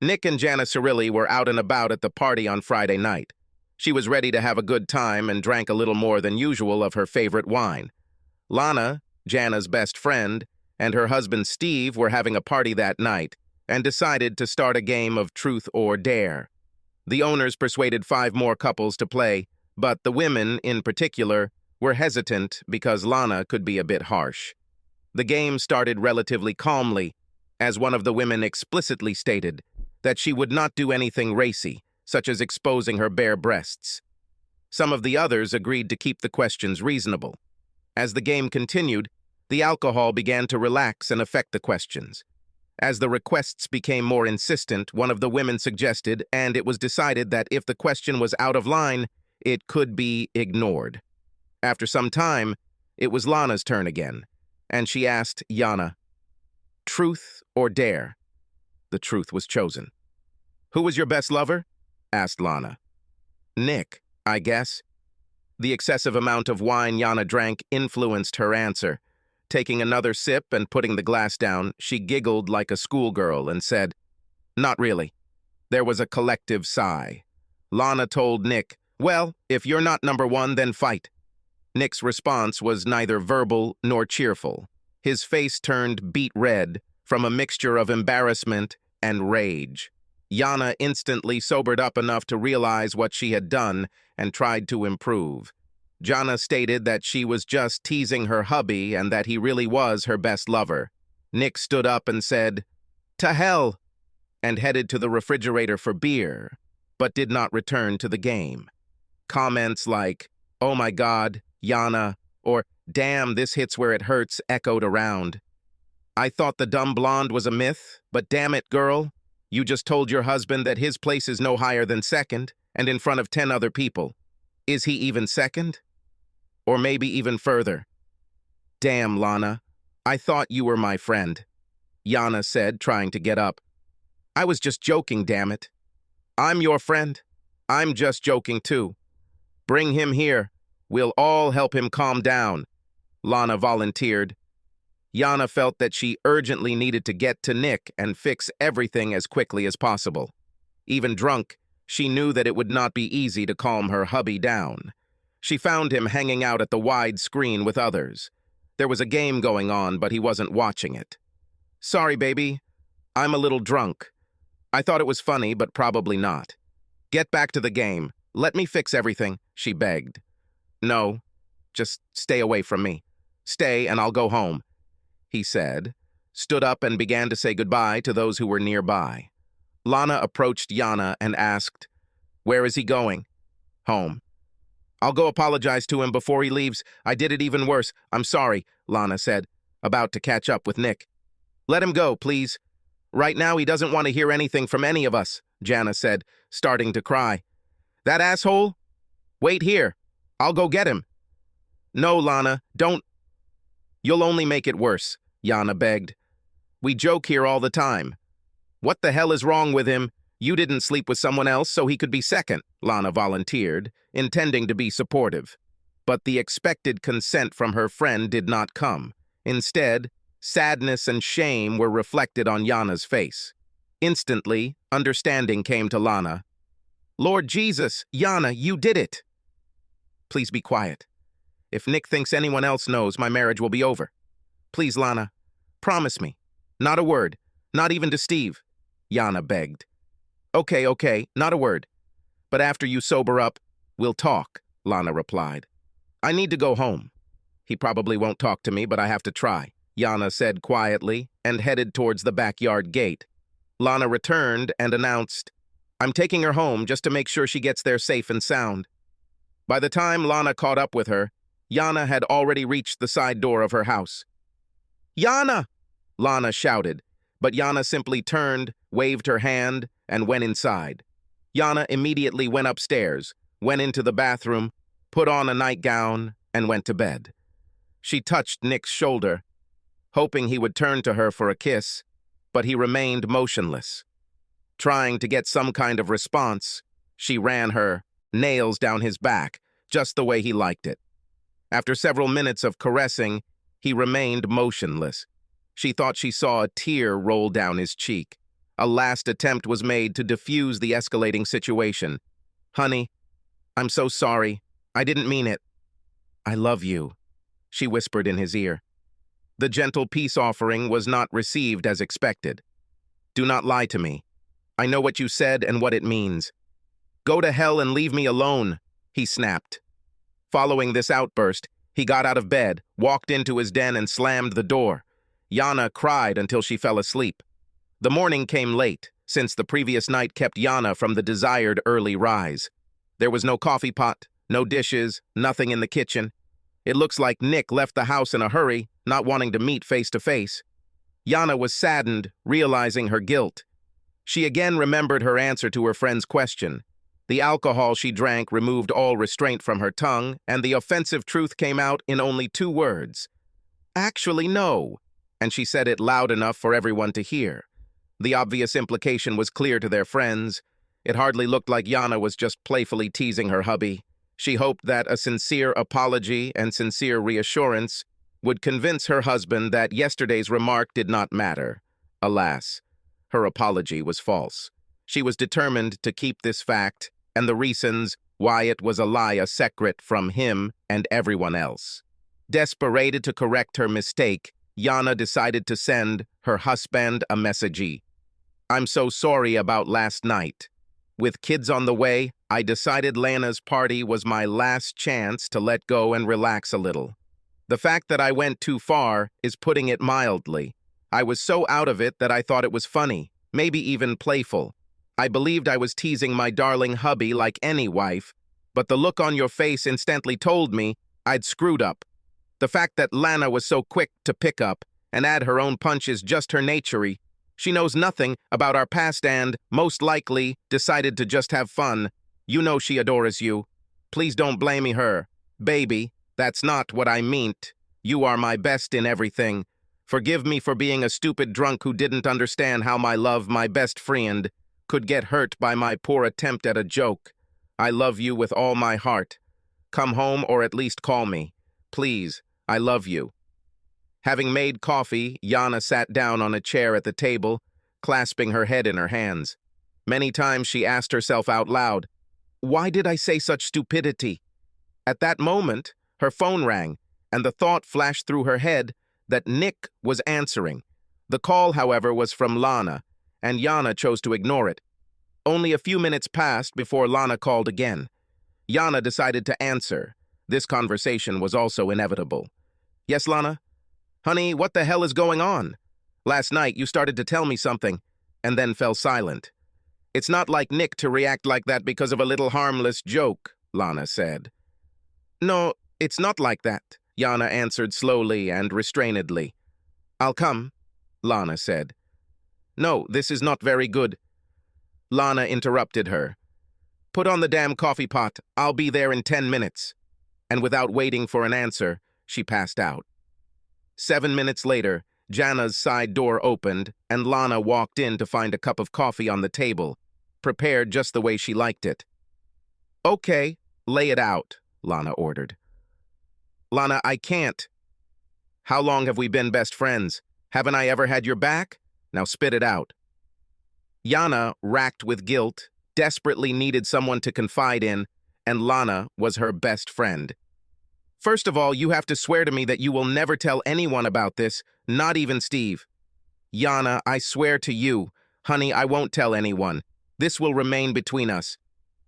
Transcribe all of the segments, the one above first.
Nick and Jana Cirilli were out and about at the party on Friday night. She was ready to have a good time and drank a little more than usual of her favorite wine. Lana, Jana's best friend, and her husband Steve were having a party that night and decided to start a game of truth or dare. The owners persuaded 5 more couples to play, but the women, in particular, were hesitant because Lana could be a bit harsh. The game started relatively calmly, as one of the women explicitly stated that she would not do anything racy, such as exposing her bare breasts. Some of the others agreed to keep the questions reasonable. As the game continued, the alcohol began to relax and affect the questions. As the requests became more insistent, one of the women suggested, and it was decided that if the question was out of line, it could be ignored. After some time, it was Lana's turn again, and she asked Jana, "Truth or dare?" The truth was chosen. "Who was your best lover?" asked Lana. "Nick, I guess." The excessive amount of wine Jana drank influenced her answer. Taking another sip and putting the glass down, she giggled like a schoolgirl and said, "Not really." There was a collective sigh. Lana told Nick, "Well, if you're not number one, then fight." Nick's response was neither verbal nor cheerful. His face turned beet red from a mixture of embarrassment and rage. Jana instantly sobered up enough to realize what she had done and tried to improve. Jana stated that she was just teasing her hubby and that he really was her best lover. Nick stood up and said, "To hell," and headed to the refrigerator for beer, but did not return to the game. Comments like, "Oh my God, Jana," or "Damn, this hits where it hurts," echoed around. "I thought the dumb blonde was a myth, but damn it, girl, you just told your husband that his place is no higher than second, and in front of 10 other people. Is he even second? Or maybe even further?" "Damn, Lana, I thought you were my friend," Jana said, trying to get up. "I was just joking, damn it." "I'm your friend. I'm just joking too. Bring him here. We'll all help him calm down," Lana volunteered. Jana felt that she urgently needed to get to Nick and fix everything as quickly as possible. Even drunk, she knew that it would not be easy to calm her hubby down. She found him hanging out at the wide screen with others. There was a game going on, but he wasn't watching it. "Sorry, baby. I'm a little drunk. I thought it was funny, but probably not. Get back to the game. Let me fix everything," she begged. "No, just stay away from me. Stay and I'll go home," he said, stood up and began to say goodbye to those who were nearby. Lana approached Jana and asked, "Where is he going?" "Home." "I'll go apologize to him before he leaves. I did it even worse. I'm sorry," Lana said, about to catch up with Nick. "Let him go, please. Right now he doesn't want to hear anything from any of us," Jana said, starting to cry. "That asshole? Wait here. I'll go get him." "No, Lana, don't." "You'll only make it worse," Jana begged. "We joke here all the time." "What the hell is wrong with him? You didn't sleep with someone else so he could be second," Lana volunteered, intending to be supportive. But the expected consent from her friend did not come. Instead, sadness and shame were reflected on Jana's face. Instantly, understanding came to Lana. "Lord Jesus, Jana, you did it!" "Please be quiet. If Nick thinks anyone else knows, my marriage will be over. Please, Lana, promise me. Not a word, not even to Steve," Jana begged. Okay, not a word. But after you sober up, we'll talk," Lana replied. "I need to go home." "He probably won't talk to me, but I have to try," Jana said quietly and headed towards the backyard gate. Lana returned and announced, "I'm taking her home just to make sure she gets there safe and sound." By the time Lana caught up with her, Jana had already reached the side door of her house. "Jana!" Lana shouted, but Jana simply turned, waved her hand, and went inside. Jana immediately went upstairs, went into the bathroom, put on a nightgown, and went to bed. She touched Nick's shoulder, hoping he would turn to her for a kiss, but he remained motionless. Trying to get some kind of response, she ran her nails down his back, just the way he liked it. After several minutes of caressing, he remained motionless. She thought she saw a tear roll down his cheek. A last attempt was made to defuse the escalating situation. "Honey, I'm so sorry. I didn't mean it." "I love you," she whispered in his ear. The gentle peace offering was not received as expected. "Do not lie to me. I know what you said and what it means. Go to hell and leave me alone," he snapped. Following this outburst, he got out of bed, walked into his den, and slammed the door. Yana cried until she fell asleep. The morning came late, since the previous night kept Yana from the desired early rise. There was no coffee pot, no dishes, nothing in the kitchen. It looks like Nick left the house in a hurry, not wanting to meet face to face. Yana was saddened, realizing her guilt. She again remembered her answer to her friend's question. The alcohol she drank removed all restraint from her tongue, and the offensive truth came out in only 2 words. "Actually, no," and she said it loud enough for everyone to hear. The obvious implication was clear to their friends. It hardly looked like Yana was just playfully teasing her hubby. She hoped that a sincere apology and sincere reassurance would convince her husband that yesterday's remark did not matter. Alas, her apology was false. She was determined to keep this fact and the reasons why it was a lie a secret from him and everyone else. Desperate to correct her mistake, Yana decided to send her husband a message. "I'm so sorry about last night. With kids on the way, I decided Lana's party was my last chance to let go and relax a little. The fact that I went too far is putting it mildly. I was so out of it that I thought it was funny, maybe even playful. I believed I was teasing my darling hubby like any wife, but the look on your face instantly told me I'd screwed up. The fact that Lana was so quick to pick up and add her own punch is just her nature. She knows nothing about our past and, most likely, decided to just have fun. You know she adores you. Please don't blame her. Baby, that's not what I meant. You are my best in everything. Forgive me for being a stupid drunk who didn't understand how my best friend, could get hurt by my poor attempt at a joke. I love you with all my heart. Come home or at least call me. Please, I love you." Having made coffee, Yana sat down on a chair at the table, clasping her head in her hands. Many times she asked herself out loud, "Why did I say such stupidity?" At that moment, her phone rang, and the thought flashed through her head that Nick was answering. The call, however, was from Lana, and Yana chose to ignore it. Only a few minutes passed before Lana called again. Yana decided to answer. This conversation was also inevitable. "Yes, Lana? Honey, what the hell is going on? Last night you started to tell me something, and then fell silent." "It's not like Nick to react like that because of a little harmless joke," Lana said. "No, it's not like that," Yana answered slowly and restrainedly. "I'll come," Lana said. "No, this is not very good." Lana interrupted her. "Put on the damn coffee pot. I'll be there in 10 minutes. And without waiting for an answer, she passed out. 7 minutes later, Jana's side door opened, and Lana walked in to find a cup of coffee on the table, prepared just the way she liked it. "Okay, lay it out," Lana ordered. "Lana, I can't. How long have we been best friends? Haven't I ever had your back? Now spit it out." Yana, racked with guilt, desperately needed someone to confide in, and Lana was her best friend. "First of all, you have to swear to me that you will never tell anyone about this, not even Steve." "Yana, I swear to you. Honey, I won't tell anyone. This will remain between us.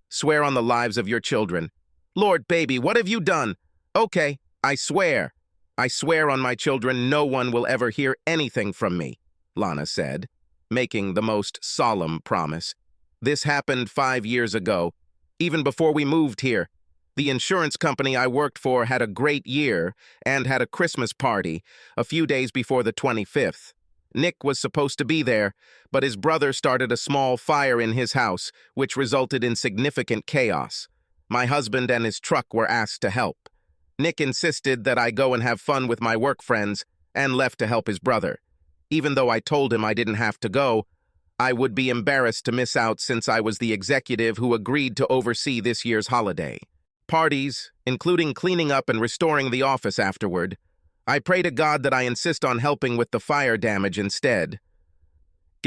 Swear on the lives of your children." "Lord, baby, what have you done?" "Okay, I swear. I swear on my children no one will ever hear anything from me," Lana said, making the most solemn promise. "This happened 5 years ago, even before we moved here. The insurance company I worked for had a great year and had a Christmas party a few days before the 25th. Nick was supposed to be there, but his brother started a small fire in his house, which resulted in significant chaos. My husband and his truck were asked to help. Nick insisted that I go and have fun with my work friends and left to help his brother. Even though I told him I didn't have to go, I would be embarrassed to miss out since I was the executive who agreed to oversee this year's holiday. Parties, including cleaning up and restoring the office afterward. I pray to God that I insist on helping with the fire damage instead.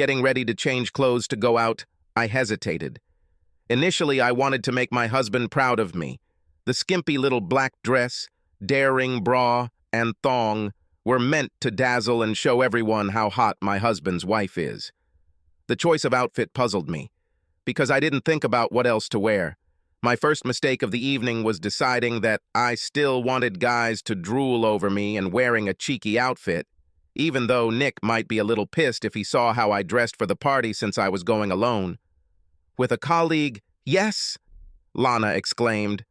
Getting ready to change clothes to go out, I hesitated. Initially, I wanted to make my husband proud of me. The skimpy little black dress, daring bra, and thong were meant to dazzle and show everyone how hot my husband's wife is. The choice of outfit puzzled me, because I didn't think about what else to wear. My first mistake of the evening was deciding that I still wanted guys to drool over me and wearing a cheeky outfit, even though Nick might be a little pissed if he saw how I dressed for the party since I was going alone. With a colleague, yes, Lana exclaimed.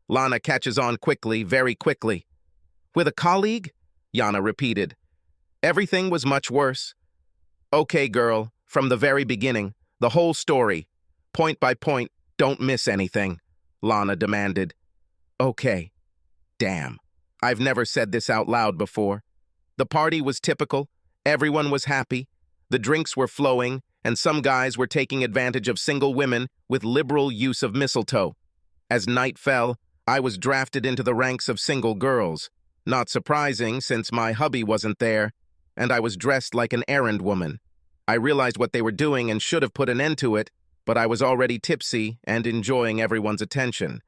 Lana catches on quickly, very quickly. With a colleague? Yana repeated. Everything was much worse. Okay, girl, from the very beginning, the whole story, point by point, don't miss anything, Lana demanded. Okay. Damn. I've never said this out loud before. The party was typical, everyone was happy, the drinks were flowing, and some guys were taking advantage of single women with liberal use of mistletoe. As night fell, I was drafted into the ranks of single girls. Not surprising, since my hubby wasn't there, and I was dressed like an errand woman. I realized what they were doing and should have put an end to it, but I was already tipsy and enjoying everyone's attention.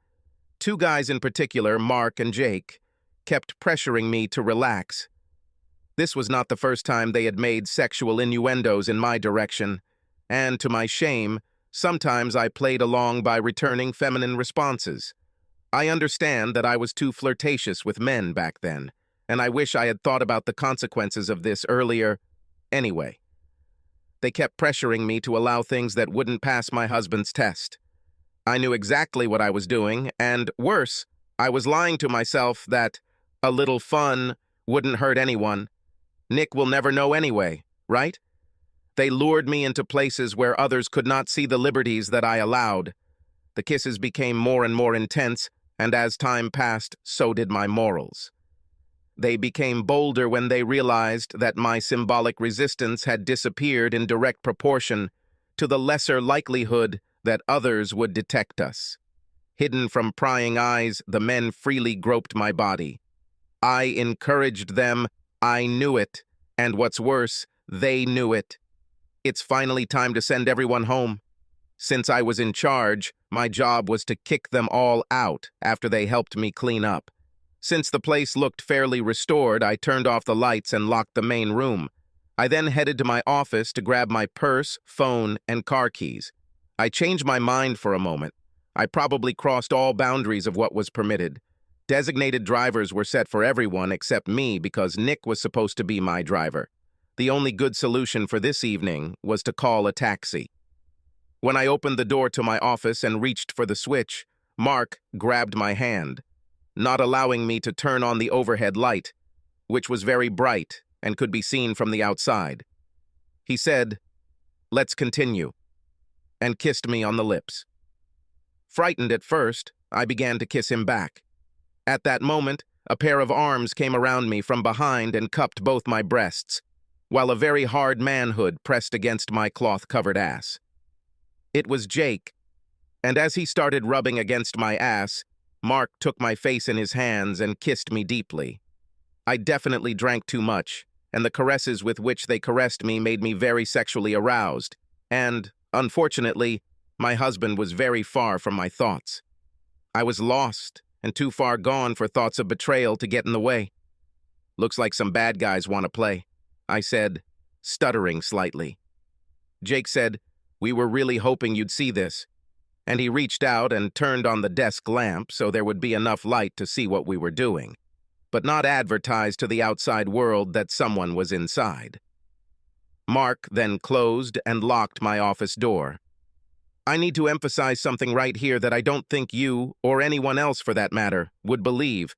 Two guys in particular, Mark and Jake, kept pressuring me to relax. This was not the first time they had made sexual innuendos in my direction, and to my shame, sometimes I played along by returning feminine responses. I understand that I was too flirtatious with men back then, and I wish I had thought about the consequences of this earlier. Anyway, they kept pressuring me to allow things that wouldn't pass my husband's test. I knew exactly what I was doing, and worse, I was lying to myself that a little fun wouldn't hurt anyone. Nick will never know anyway, right? They lured me into places where others could not see the liberties that I allowed. The kisses became more and more intense, and as time passed, so did my morals. They became bolder when they realized that my symbolic resistance had disappeared in direct proportion to the lesser likelihood that others would detect us. Hidden from prying eyes, the men freely groped my body. I encouraged them, I knew it, and what's worse, they knew it. It's finally time to send everyone home. Since I was in charge, my job was to kick them all out after they helped me clean up. Since the place looked fairly restored, I turned off the lights and locked the main room. I then headed to my office to grab my purse, phone, and car keys. I changed my mind for a moment. I probably crossed all boundaries of what was permitted. Designated drivers were set for everyone except me because Nick was supposed to be my driver. The only good solution for this evening was to call a taxi. When I opened the door to my office and reached for the switch, Mark grabbed my hand, not allowing me to turn on the overhead light, which was very bright and could be seen from the outside. He said, "Let's continue," and kissed me on the lips. Frightened at first, I began to kiss him back. At that moment, a pair of arms came around me from behind and cupped both my breasts, while a very hard manhood pressed against my cloth-covered ass. It was Jake, and as he started rubbing against my ass, Mark took my face in his hands and kissed me deeply. I definitely drank too much, and the caresses with which they caressed me made me very sexually aroused, and, unfortunately, my husband was very far from my thoughts. I was lost and too far gone for thoughts of betrayal to get in the way. "Looks like some bad guys want to play," I said, stuttering slightly. Jake said, "We were really hoping you'd see this," and he reached out and turned on the desk lamp so there would be enough light to see what we were doing, but not advertise to the outside world that someone was inside. Mark then closed and locked my office door. I need to emphasize something right here that I don't think you, or anyone else for that matter, would believe,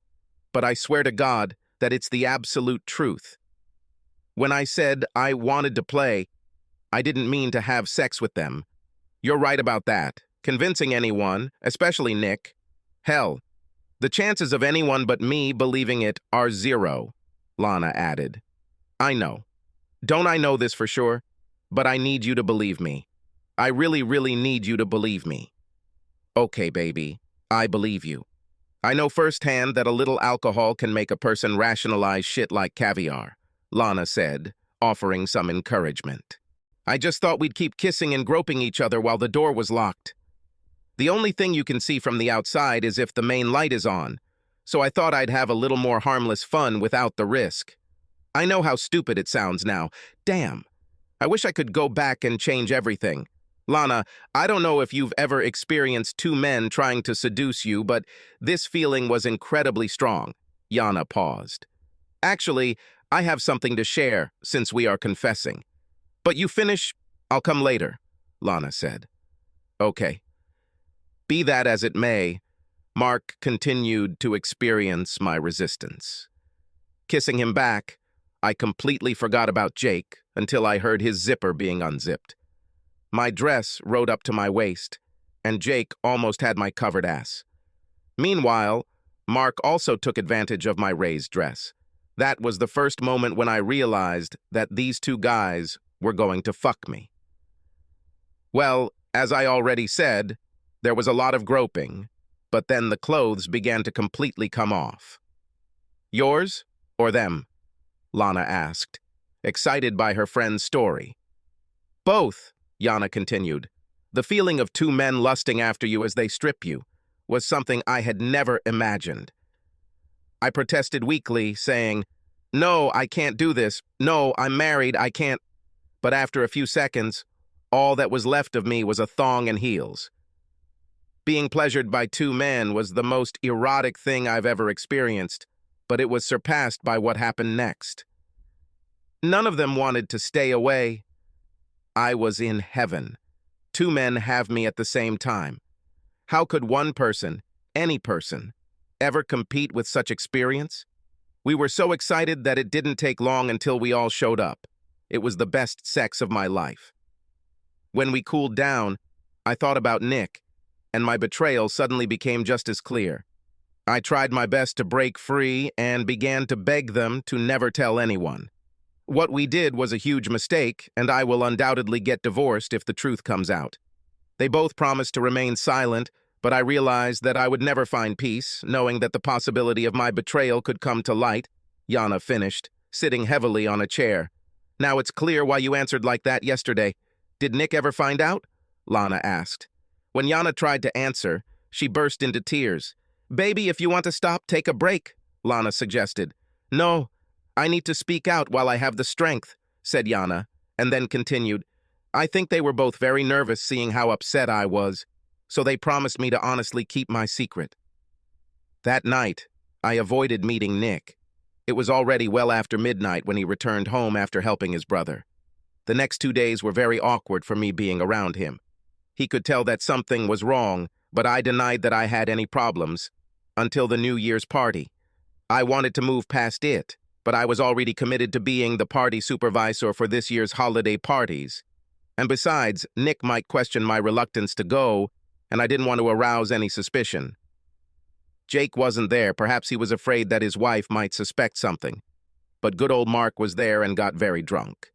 but I swear to God that it's the absolute truth. When I said I wanted to play, I didn't mean to have sex with them. You're right about that. Convincing anyone, especially Nick, hell, the chances of anyone but me believing it are zero, Lana added. I know. Don't I know this for sure? But I need you to believe me. I really, really need you to believe me. Okay, baby, I believe you. I know firsthand that a little alcohol can make a person rationalize shit like caviar, Lana said, offering some encouragement. I just thought we'd keep kissing and groping each other while the door was locked. The only thing you can see from the outside is if the main light is on, so I thought I'd have a little more harmless fun without the risk. I know how stupid it sounds now. Damn. I wish I could go back and change everything. Lana, I don't know if you've ever experienced two men trying to seduce you, but this feeling was incredibly strong. Yana paused. Actually, I have something to share, since we are confessing. But you finish, I'll come later, Lana said. Okay. Be that as it may, Mark continued to experience my resistance. Kissing him back, I completely forgot about Jake until I heard his zipper being unzipped. My dress rode up to my waist, and Jake almost had my covered ass. Meanwhile, Mark also took advantage of my raised dress. That was the first moment when I realized that these two guys were going to fuck me. Well, as I already said, there was a lot of groping, but then the clothes began to completely come off. Yours or them? Lana asked, excited by her friend's story. Both, Yana continued. The feeling of two men lusting after you as they strip you was something I had never imagined. I protested weakly, saying, "No, I can't do this. No, I'm married, I can't." But after a few seconds, all that was left of me was a thong and heels. Being pleasured by two men was the most erotic thing I've ever experienced, but it was surpassed by what happened next. None of them wanted to stay away. I was in heaven. Two men have me at the same time. How could one person, any person, ever compete with such experience? We were so excited that it didn't take long until we all showed up. It was the best sex of my life. When we cooled down, I thought about Nick, and my betrayal suddenly became just as clear. I tried my best to break free and began to beg them to never tell anyone. What we did was a huge mistake, and I will undoubtedly get divorced if the truth comes out. They both promised to remain silent, but I realized that I would never find peace, knowing that the possibility of my betrayal could come to light. Yana finished, sitting heavily on a chair. Now it's clear why you answered like that yesterday. Did Nick ever find out? Lana asked. When Yana tried to answer, she burst into tears. Baby, if you want to stop, take a break, Lana suggested. No, I need to speak out while I have the strength, said Yana, and then continued. I think they were both very nervous seeing how upset I was, so they promised me to honestly keep my secret. That night, I avoided meeting Nick. It was already well after midnight when he returned home after helping his brother. The next 2 days were very awkward for me being around him. He could tell that something was wrong, but I denied that I had any problems, until the New Year's party. I wanted to move past it, but I was already committed to being the party supervisor for this year's holiday parties. And besides, Nick might question my reluctance to go, and I didn't want to arouse any suspicion. Jake wasn't there. Perhaps he was afraid that his wife might suspect something. But good old Mark was there and got very drunk.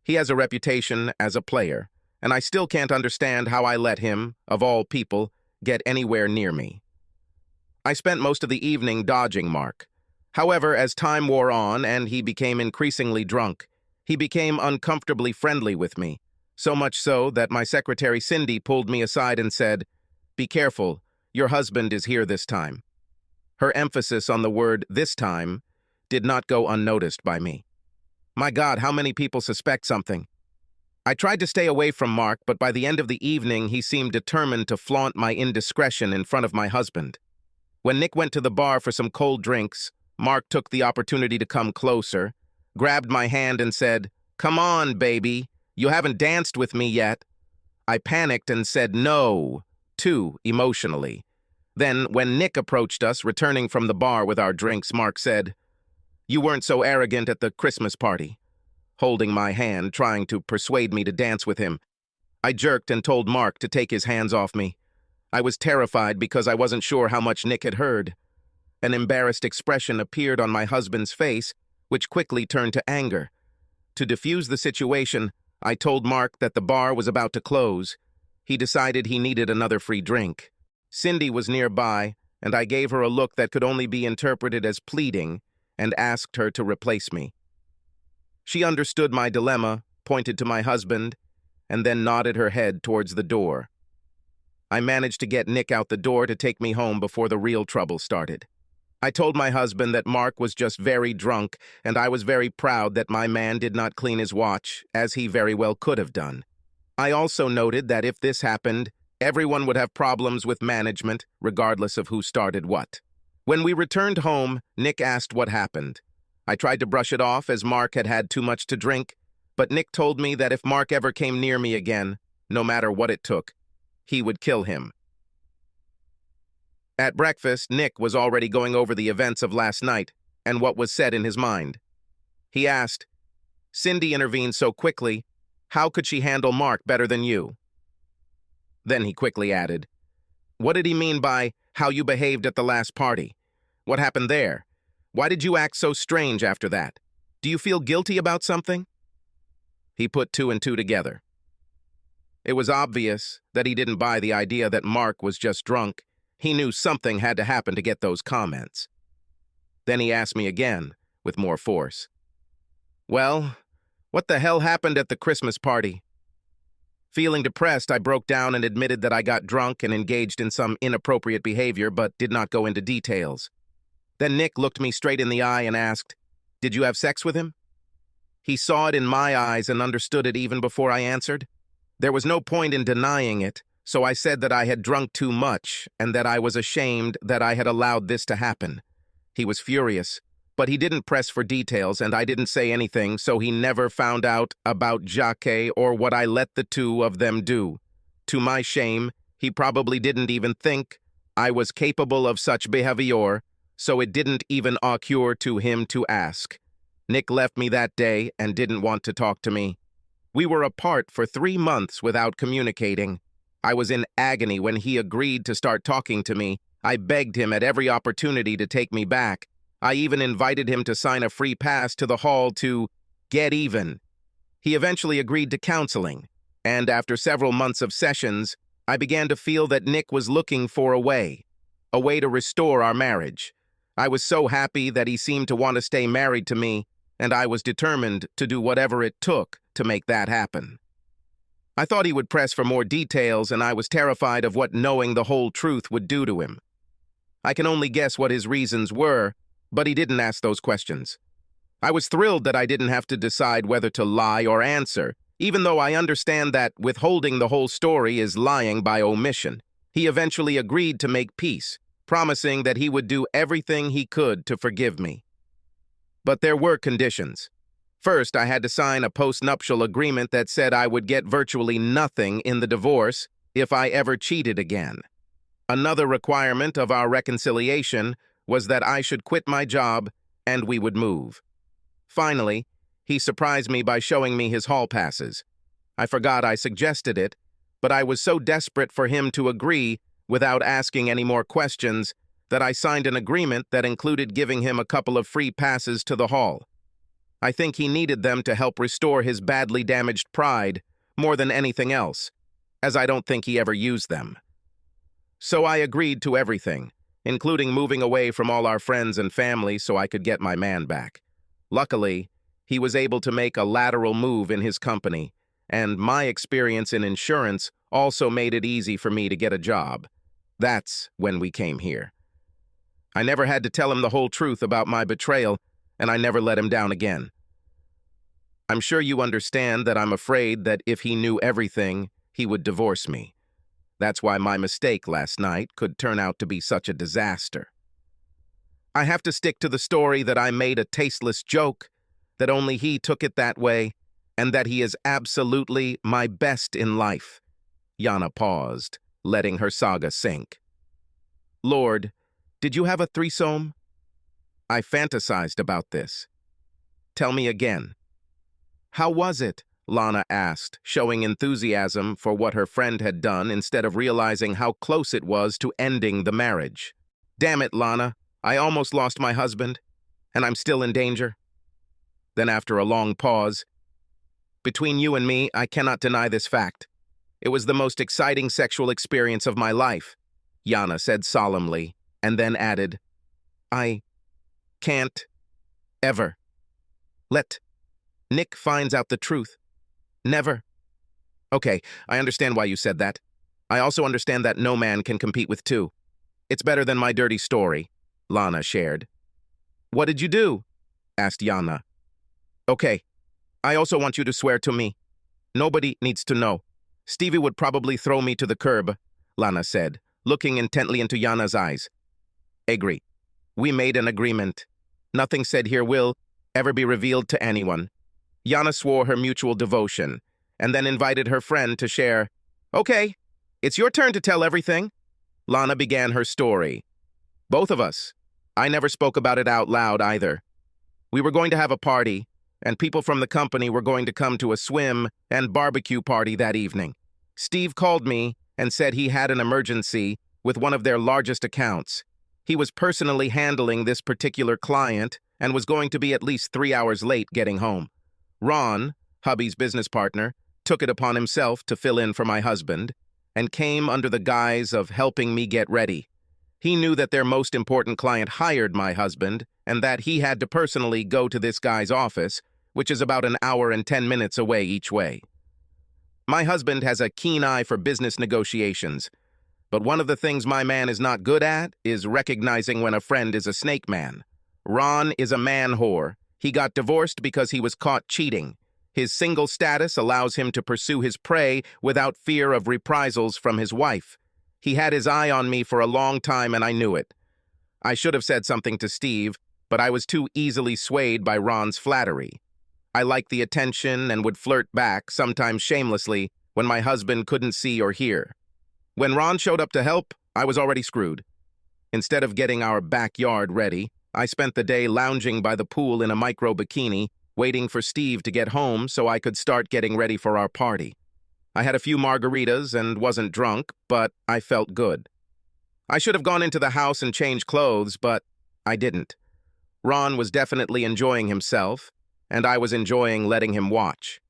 He has a reputation as a player, and I still can't understand how I let him, of all people, get anywhere near me. I spent most of the evening dodging Mark. However, as time wore on and he became increasingly drunk, he became uncomfortably friendly with me, so much so that my secretary Cindy pulled me aside and said, "Be careful, your husband is here this time." Her emphasis on the word "this time" did not go unnoticed by me. My God, how many people suspect something? I tried to stay away from Mark, but by the end of the evening, he seemed determined to flaunt my indiscretion in front of my husband. When Nick went to the bar for some cold drinks, Mark took the opportunity to come closer, grabbed my hand and said, "Come on, baby, you haven't danced with me yet." I panicked and said no, too, emotionally. Then, when Nick approached us, returning from the bar with our drinks, Mark said, "You weren't so arrogant at the Christmas party," holding my hand, trying to persuade me to dance with him. I jerked and told Mark to take his hands off me. I was terrified because I wasn't sure how much Nick had heard. An embarrassed expression appeared on my husband's face, which quickly turned to anger. To defuse the situation, I told Mark that the bar was about to close. He decided he needed another free drink. Cindy was nearby, and I gave her a look that could only be interpreted as pleading and asked her to replace me. She understood my dilemma, pointed to my husband, and then nodded her head towards the door. I managed to get Nick out the door to take me home before the real trouble started. I told my husband that Mark was just very drunk, and I was very proud that my man did not clean his watch, as he very well could have done. I also noted that if this happened, everyone would have problems with management, regardless of who started what. When we returned home, Nick asked what happened. I tried to brush it off as Mark had had too much to drink, but Nick told me that if Mark ever came near me again, no matter what it took, he would kill him. At breakfast, Nick was already going over the events of last night and what was said in his mind. He asked, "Cindy intervened so quickly. How could she handle Mark better than you?" Then he quickly added, "What did he mean by how you behaved at the last party? What happened there? Why did you act so strange after that? Do you feel guilty about something?" He put two and two together. It was obvious that he didn't buy the idea that Mark was just drunk. He knew something had to happen to get those comments. Then he asked me again, with more force. "Well, what the hell happened at the Christmas party?" Feeling depressed, I broke down and admitted that I got drunk and engaged in some inappropriate behavior, but did not go into details. Then Nick looked me straight in the eye and asked, "Did you have sex with him?" He saw it in my eyes and understood it even before I answered. There was no point in denying it, so I said that I had drunk too much and that I was ashamed that I had allowed this to happen. He was furious, but he didn't press for details, and I didn't say anything, so he never found out about Jacques or what I let the two of them do. To my shame, he probably didn't even think I was capable of such behavior, so it didn't even occur to him to ask. Nick left me that day and didn't want to talk to me. We were apart for 3 months without communicating. I was in agony when he agreed to start talking to me. I begged him at every opportunity to take me back. I even invited him to sign a free pass to the hall to get even. He eventually agreed to counseling, and after several months of sessions, I began to feel that Nick was looking for a way to restore our marriage. I was so happy that he seemed to want to stay married to me, and I was determined to do whatever it took to make that happen. I thought he would press for more details, and I was terrified of what knowing the whole truth would do to him. I can only guess what his reasons were, but he didn't ask those questions. I was thrilled that I didn't have to decide whether to lie or answer, even though I understand that withholding the whole story is lying by omission. He eventually agreed to make peace, promising that he would do everything he could to forgive me. But there were conditions. First, I had to sign a post-nuptial agreement that said I would get virtually nothing in the divorce if I ever cheated again. Another requirement of our reconciliation was that I should quit my job and we would move. Finally, he surprised me by showing me his hall passes. I forgot I suggested it, but I was so desperate for him to agree without asking any more questions that I signed an agreement that included giving him a couple of free passes to the hall. I think he needed them to help restore his badly damaged pride more than anything else, as I don't think he ever used them. So I agreed to everything, including moving away from all our friends and family so I could get my man back. Luckily, he was able to make a lateral move in his company, and my experience in insurance also made it easy for me to get a job. That's when we came here. I never had to tell him the whole truth about my betrayal, and I never let him down again. I'm sure you understand that I'm afraid that if he knew everything, he would divorce me. That's why my mistake last night could turn out to be such a disaster. I have to stick to the story that I made a tasteless joke, that only he took it that way, and that he is absolutely my best in life. Yana paused, letting her saga sink. Lord, did you have a threesome? I fantasized about this. Tell me again. How was it? Lana asked, showing enthusiasm for what her friend had done instead of realizing how close it was to ending the marriage. Damn it, Lana, I almost lost my husband, and I'm still in danger. Then after a long pause, between you and me, I cannot deny this fact. It was the most exciting sexual experience of my life, Yana said solemnly, and then added, I can't ever let Nick finds out the truth. Never. Okay, I understand why you said that. I also understand that no man can compete with two. It's better than my dirty story, Lana shared. What did you do? Asked Yana. Okay, I also want you to swear to me. Nobody needs to know. Stevie would probably throw me to the curb, Lana said, looking intently into Yana's eyes. Agree. We made an agreement. Nothing said here will ever be revealed to anyone. Yana swore her mutual devotion, and then invited her friend to share. Okay, it's your turn to tell everything. Lana began her story. Both of us. I never spoke about it out loud either. We were going to have a party, and people from the company were going to come to a swim and barbecue party that evening. Steve called me and said he had an emergency with one of their largest accounts. He was personally handling this particular client and was going to be at least 3 hours late getting home. Ron, hubby's business partner, took it upon himself to fill in for my husband and came under the guise of helping me get ready. He knew that their most important client hired my husband and that he had to personally go to this guy's office, which is about an hour and 10 minutes away each way. My husband has a keen eye for business negotiations, but one of the things my man is not good at is recognizing when a friend is a snake man. Ron is a man whore. He got divorced because he was caught cheating. His single status allows him to pursue his prey without fear of reprisals from his wife. He had his eye on me for a long time and I knew it. I should have said something to Steve, but I was too easily swayed by Ron's flattery. I liked the attention and would flirt back, sometimes shamelessly, when my husband couldn't see or hear. When Ron showed up to help, I was already screwed. Instead of getting our backyard ready, I spent the day lounging by the pool in a micro bikini, waiting for Steve to get home so I could start getting ready for our party. I had a few margaritas and wasn't drunk, but I felt good. I should have gone into the house and changed clothes, but I didn't. Ron was definitely enjoying himself, and I was enjoying letting him watch.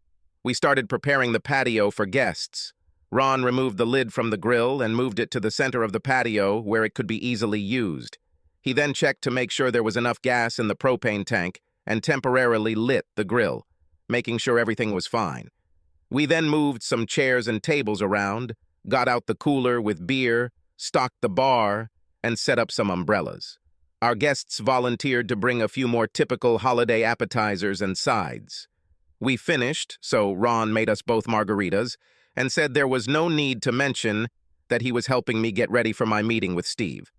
We started preparing the patio for guests. Ron removed the lid from the grill and moved it to the center of the patio where it could be easily used. He then checked to make sure there was enough gas in the propane tank and temporarily lit the grill, making sure everything was fine. We then moved some chairs and tables around, got out the cooler with beer, stocked the bar, and set up some umbrellas. Our guests volunteered to bring a few more typical holiday appetizers and sides. We finished, so Ron made us both margaritas and said there was no need to mention that he was helping me get ready for my meeting with Steve.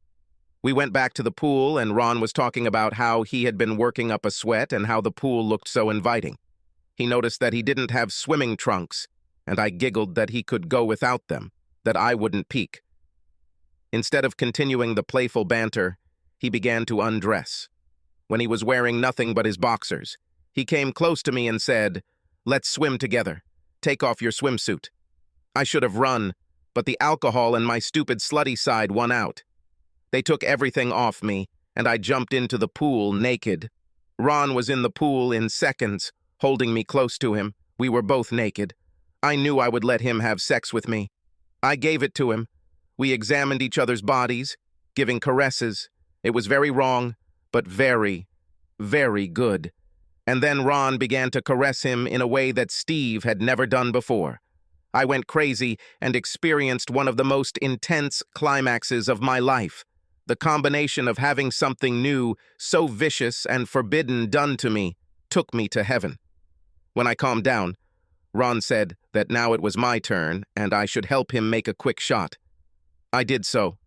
We went back to the pool and Ron was talking about how he had been working up a sweat and how the pool looked so inviting. He noticed that he didn't have swimming trunks, and I giggled that he could go without them, that I wouldn't peek. Instead of continuing the playful banter, he began to undress. When he was wearing nothing but his boxers, he came close to me and said, "Let's swim together. Take off your swimsuit." I should have run, but the alcohol and my stupid slutty side won out. They took everything off me, and I jumped into the pool naked. Ron was in the pool in seconds, holding me close to him. We were both naked. I knew I would let him have sex with me. I gave it to him. We examined each other's bodies, giving caresses. It was very wrong, but very, very good. And then Ron began to caress him in a way that Steve had never done before. I went crazy and experienced one of the most intense climaxes of my life. The combination of having something new, so vicious and forbidden done to me, took me to heaven. When I calmed down, Ron said that now it was my turn and I should help him make a quick shot. I did so.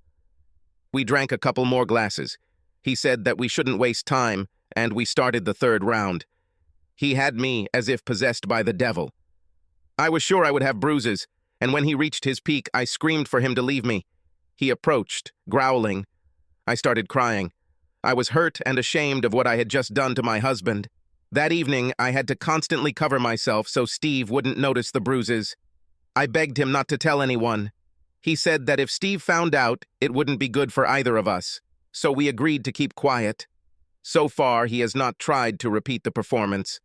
We drank a couple more glasses. He said that we shouldn't waste time, and we started the third round. He had me as if possessed by the devil. I was sure I would have bruises, and when he reached his peak, I screamed for him to leave me. He approached, growling. I started crying. I was hurt and ashamed of what I had just done to my husband. That evening, I had to constantly cover myself so Steve wouldn't notice the bruises. I begged him not to tell anyone. He said that if Steve found out, it wouldn't be good for either of us, so we agreed to keep quiet. So far, he has not tried to repeat the performance.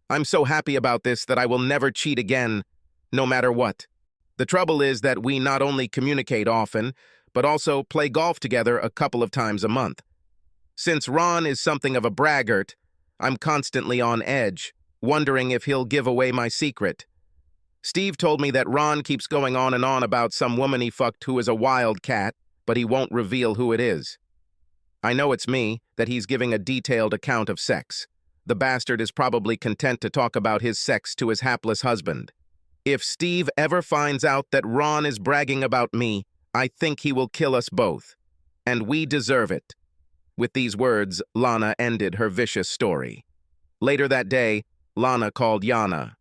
I'm so happy about this that I will never cheat again, no matter what. The trouble is that we not only communicate often, but also play golf together a couple of times a month. Since Ron is something of a braggart, I'm constantly on edge, wondering if he'll give away my secret. Steve told me that Ron keeps going on and on about some woman he fucked who is a wild cat, but he won't reveal who it is. I know it's me, that he's giving a detailed account of sex. The bastard is probably content to talk about his sex to his hapless husband. If Steve ever finds out that Ron is bragging about me, I think he will kill us both. And we deserve it. With these words, Lana ended her vicious story. Later that day, Lana called Yana.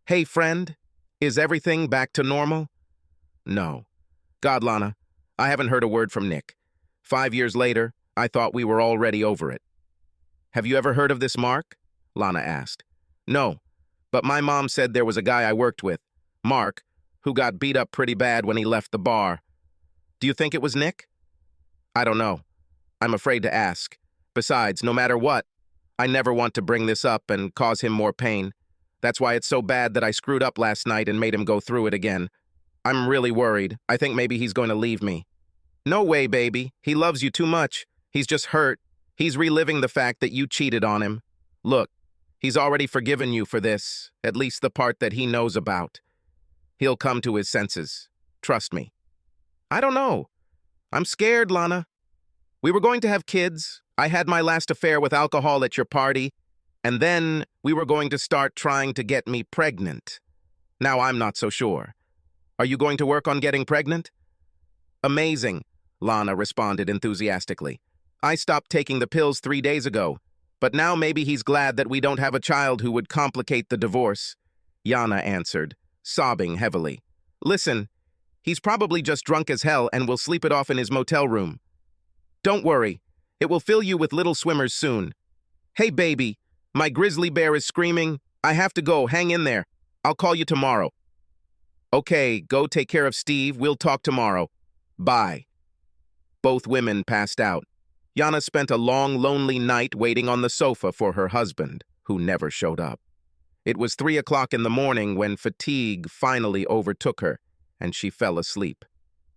"Hey, friend, is everything back to normal?" "No. God, Lana, I haven't heard a word from Nick. 5 years later, I thought we were already over it." "Have you ever heard of this Mark?" Lana asked. "No, but my mom said there was a guy I worked with, Mark, who got beat up pretty bad when he left the bar. Do you think it was Nick?" "I don't know. I'm afraid to ask. Besides, no matter what, I never want to bring this up and cause him more pain. That's why it's so bad that I screwed up last night and made him go through it again. I'm really worried. I think maybe he's going to leave me." "No way, baby. He loves you too much. He's just hurt. He's reliving the fact that you cheated on him. Look, he's already forgiven you for this, at least the part that he knows about. He'll come to his senses. Trust me." "I don't know. I'm scared, Lana. We were going to have kids. I had my last affair with alcohol at your party, and then we were going to start trying to get me pregnant. Now I'm not so sure. Are you going to work on getting pregnant?" "Amazing," Lana responded enthusiastically. "I stopped taking the pills 3 days ago, but now maybe he's glad that we don't have a child who would complicate the divorce," Yana answered, sobbing heavily. "Listen, he's probably just drunk as hell and will sleep it off in his motel room. Don't worry, it will fill you with little swimmers soon. Hey, baby, my grizzly bear is screaming. I have to go, hang in there. I'll call you tomorrow." "Okay, go take care of Steve. We'll talk tomorrow. Bye." Both women passed out. Yana spent a long, lonely night waiting on the sofa for her husband, who never showed up. It was 3 o'clock in the morning when fatigue finally overtook her, and she fell asleep.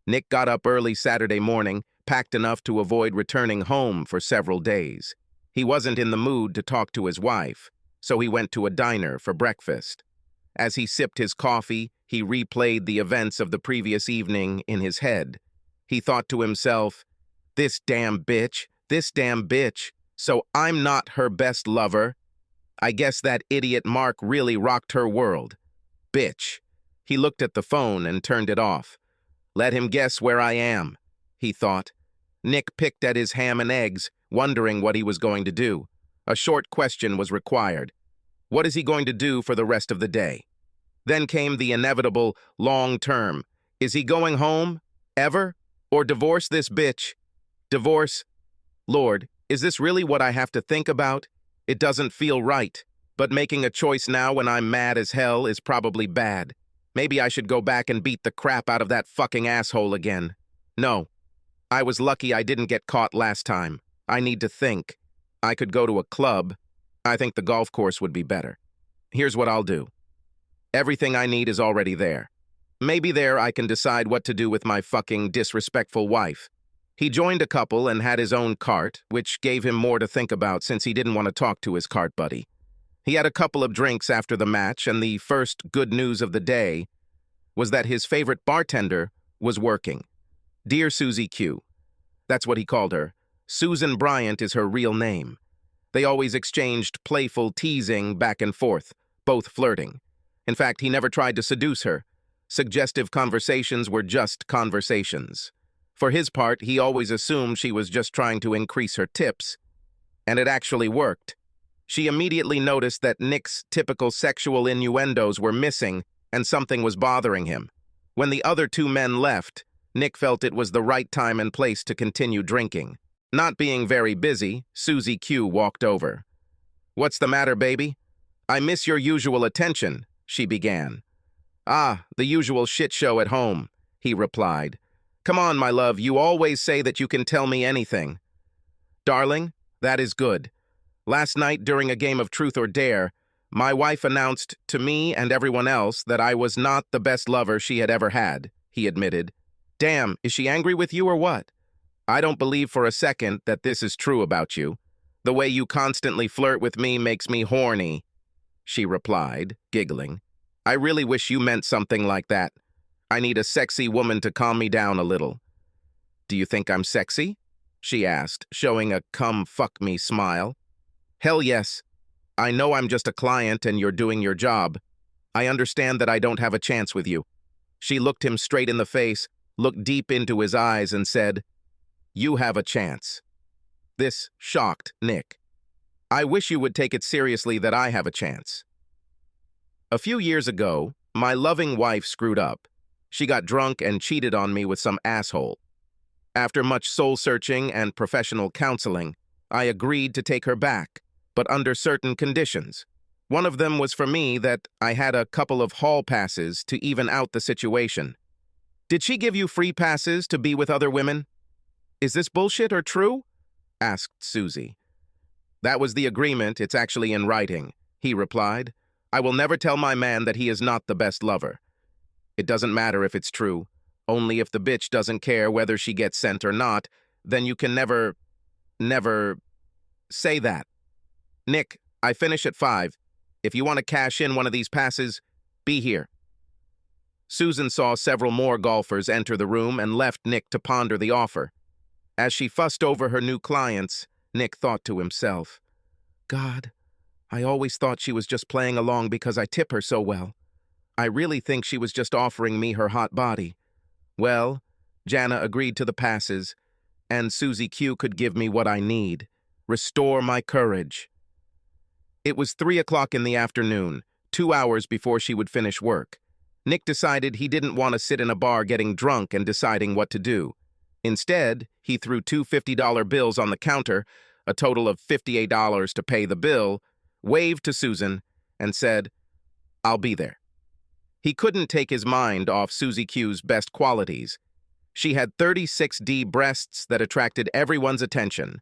Nick got up early Saturday morning, packed enough to avoid returning home for several days. He wasn't in the mood to talk to his wife, so he went to a diner for breakfast. As he sipped his coffee, he replayed the events of the previous evening in his head. He thought to himself, this damn bitch, so I'm not her best lover. I guess that idiot Mark really rocked her world. Bitch. He looked at the phone and turned it off. Let him guess where I am, he thought. Nick picked at his ham and eggs, wondering what he was going to do. A short question was required. What is he going to do for the rest of the day? Then came the inevitable long term. Is he going home? Ever? Or divorce this bitch? Divorce? Lord, is this really what I have to think about? It doesn't feel right. But making a choice now when I'm mad as hell is probably bad. Maybe I should go back and beat the crap out of that fucking asshole again. No. I was lucky I didn't get caught last time. I need to think. I could go to a club. I think the golf course would be better. Here's what I'll do. Everything I need is already there. Maybe there I can decide what to do with my fucking disrespectful wife. He joined a couple and had his own cart, which gave him more to think about since he didn't want to talk to his cart buddy. He had a couple of drinks after the match, and the first good news of the day was that his favorite bartender was working. Dear Susie Q. That's what he called her. Susan Bryant is her real name. They always exchanged playful teasing back and forth, both flirting. In fact, he never tried to seduce her. Suggestive conversations were just conversations. For his part, he always assumed she was just trying to increase her tips. And it actually worked. She immediately noticed that Nick's typical sexual innuendos were missing and something was bothering him. When the other two men left, Nick felt it was the right time and place to continue drinking. Not being very busy, Susie Q walked over. What's the matter, baby? I miss your usual attention, she began. Ah, the usual shit show at home, he replied. Come on, my love, you always say that you can tell me anything. Darling, that is good. Last night, during a game of Truth or Dare, my wife announced to me and everyone else that I was not the best lover she had ever had, he admitted. Damn, is she angry with you or what? I don't believe for a second that this is true about you. The way you constantly flirt with me makes me horny, she replied, giggling. I really wish you meant something like that. I need a sexy woman to calm me down a little. Do you think I'm sexy? She asked, showing a come fuck me smile. Hell yes. I know I'm just a client and you're doing your job. I understand that I don't have a chance with you. She looked him straight in the face, looked deep into his eyes and said, You have a chance. This shocked Nick. I wish you would take it seriously that I have a chance. A few years ago, my loving wife screwed up. She got drunk and cheated on me with some asshole. After much soul-searching and professional counseling, I agreed to take her back, but under certain conditions. One of them was for me that I had a couple of hall passes to even out the situation. Did she give you free passes to be with other women? Is this bullshit or true? Asked Susie. That was the agreement, it's actually in writing, he replied. I will never tell my man that he is not the best lover. It doesn't matter if it's true. Only if the bitch doesn't care whether she gets sent or not, then you can never say that. Nick, I finish at 5. If you want to cash in one of these passes, be here. Susan saw several more golfers enter the room and left Nick to ponder the offer. As she fussed over her new clients, Nick thought to himself, God, I always thought she was just playing along because I tip her so well. I really think she was just offering me her hot body. Well, Jana agreed to the passes, and Susie Q could give me what I need, restore my courage. It was 3 o'clock in the afternoon, 2 hours before she would finish work. Nick decided he didn't want to sit in a bar getting drunk and deciding what to do. Instead, he threw 2 $50 bills on the counter, a total of $58 to pay the bill, waved to Susan, and said, I'll be there. He couldn't take his mind off Susie Q's best qualities. She had 36D breasts that attracted everyone's attention,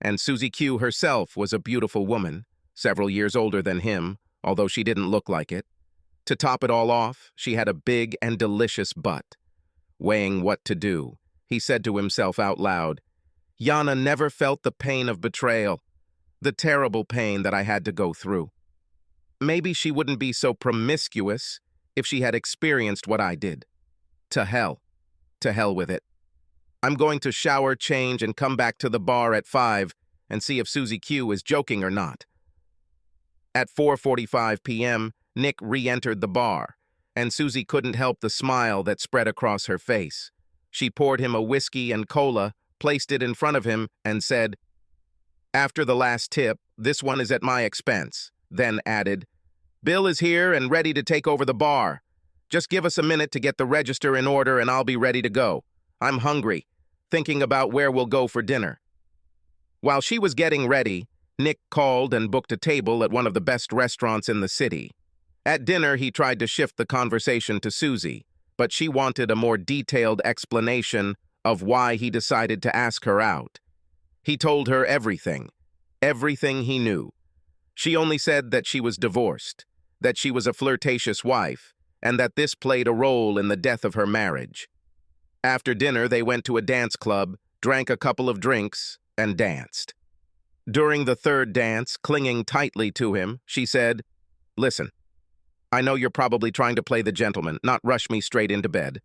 and Susie Q herself was a beautiful woman, several years older than him, although she didn't look like it. To top it all off, she had a big and delicious butt. Weighing what to do, he said to himself out loud, Jana never felt the pain of betrayal, the terrible pain that I had to go through. Maybe she wouldn't be so promiscuous if she had experienced what I did. To hell with it. I'm going to shower, change, and come back to the bar at 5 and see if Susie Q is joking or not. At 4:45 p.m., Nick re-entered the bar, and Susie couldn't help the smile that spread across her face. She poured him a whiskey and cola, placed it in front of him, and said, After the last tip, this one is at my expense, then added, Bill is here and ready to take over the bar. Just give us a minute to get the register in order and I'll be ready to go. I'm hungry, thinking about where we'll go for dinner. While she was getting ready, Nick called and booked a table at one of the best restaurants in the city. At dinner, he tried to shift the conversation to Susie, but she wanted a more detailed explanation of why he decided to ask her out. He told her everything he knew. She only said that she was divorced, that she was a flirtatious wife, and that this played a role in the death of her marriage. After dinner, they went to a dance club, drank a couple of drinks, and danced. During the third dance, clinging tightly to him, she said, Listen, I know you're probably trying to play the gentleman, not rush me straight into bed.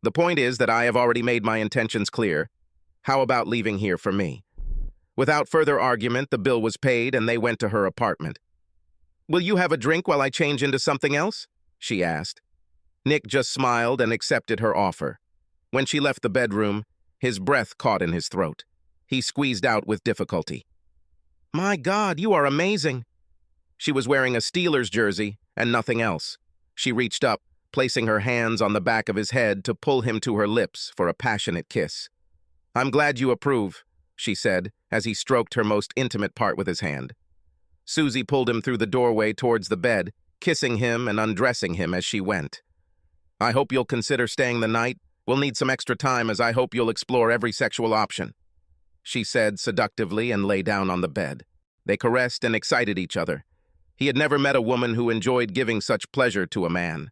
The point is that I have already made my intentions clear. How about leaving here for me? Without further argument, the bill was paid and they went to her apartment. Will you have a drink while I change into something else? She asked. Nick just smiled and accepted her offer. When she left the bedroom, his breath caught in his throat. He squeezed out with difficulty. My God, you are amazing. She was wearing a Steelers jersey and nothing else. She reached up, placing her hands on the back of his head to pull him to her lips for a passionate kiss. I'm glad you approve, she said, as he stroked her most intimate part with his hand. Susie pulled him through the doorway towards the bed, kissing him and undressing him as she went. I hope you'll consider staying the night. We'll need some extra time as I hope you'll explore every sexual option, she said seductively and lay down on the bed. They caressed and excited each other. He had never met a woman who enjoyed giving such pleasure to a man.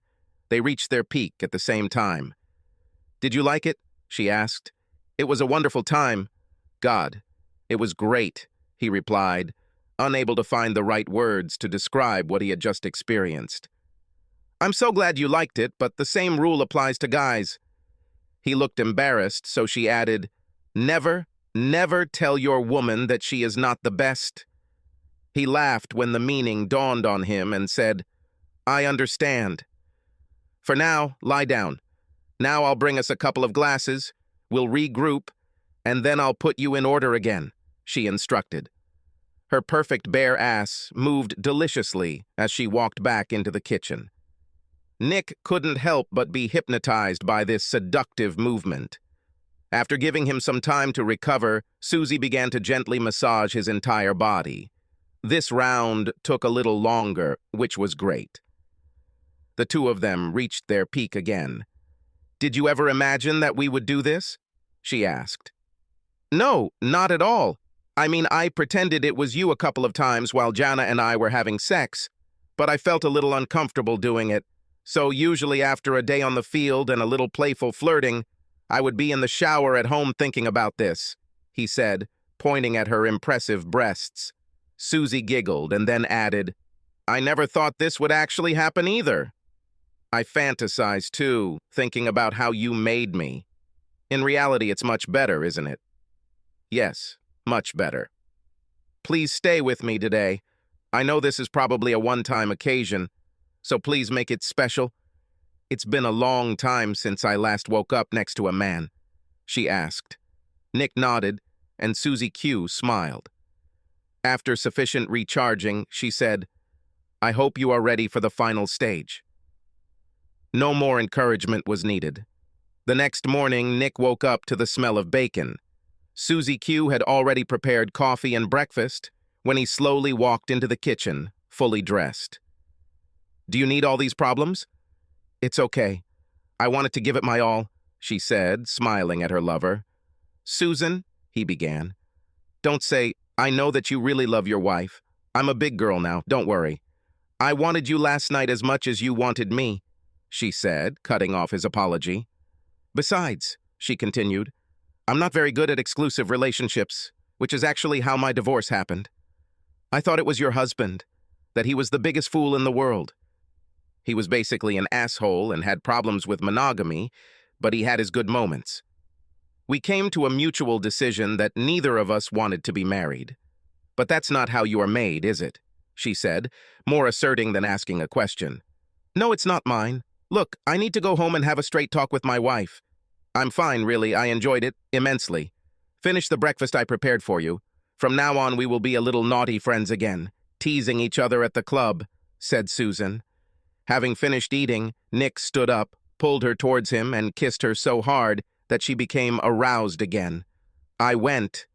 They reached their peak at the same time. Did you like it? She asked. It was a wonderful time. God, it was great, he replied, unable to find the right words to describe what he had just experienced. I'm so glad you liked it, but the same rule applies to guys. He looked embarrassed, so she added, Never, never tell your woman that she is not the best. He laughed when the meaning dawned on him and said, I understand. For now, lie down. Now I'll bring us a couple of glasses, we'll regroup, and then I'll put you in order again, she instructed. Her perfect bare ass moved deliciously as she walked back into the kitchen. Nick couldn't help but be hypnotized by this seductive movement. After giving him some time to recover, Susie began to gently massage his entire body. This round took a little longer, which was great. The two of them reached their peak again. Did you ever imagine that we would do this? She asked. No, not at all. I mean, I pretended it was you a couple of times while Jana and I were having sex, but I felt a little uncomfortable doing it. So usually after a day on the field and a little playful flirting, I would be in the shower at home thinking about this, he said, pointing at her impressive breasts. Susie giggled and then added, I never thought this would actually happen either. I fantasize too, thinking about how you made me. In reality, it's much better, isn't it? Yes, much better. Please stay with me today. I know this is probably a one-time occasion, so please make it special. It's been a long time since I last woke up next to a man, she asked. Nick nodded, and Susie Q smiled. After sufficient recharging, she said, I hope you are ready for the final stage. No more encouragement was needed. The next morning, Nick woke up to the smell of bacon. Susie Q had already prepared coffee and breakfast when he slowly walked into the kitchen, fully dressed. Do you need all these problems? It's okay. I wanted to give it my all, she said, smiling at her lover. Susan, he began. Don't say, I know that you really love your wife. I'm a big girl now, don't worry. I wanted you last night as much as you wanted me, she said, cutting off his apology. Besides, she continued, I'm not very good at exclusive relationships, which is actually how my divorce happened. I thought it was your husband, that he was the biggest fool in the world. He was basically an asshole and had problems with monogamy, but he had his good moments. We came to a mutual decision that neither of us wanted to be married. But that's not how you are made, is it? She said, more asserting than asking a question. No, it's not mine. Look, I need to go home and have a straight talk with my wife. I'm fine, really. I enjoyed it immensely. Finish the breakfast I prepared for you. From now on, we will be a little naughty friends again, teasing each other at the club, said Susan. Having finished eating, Nick stood up, pulled her towards him, and kissed her so hard that she became aroused again. I went.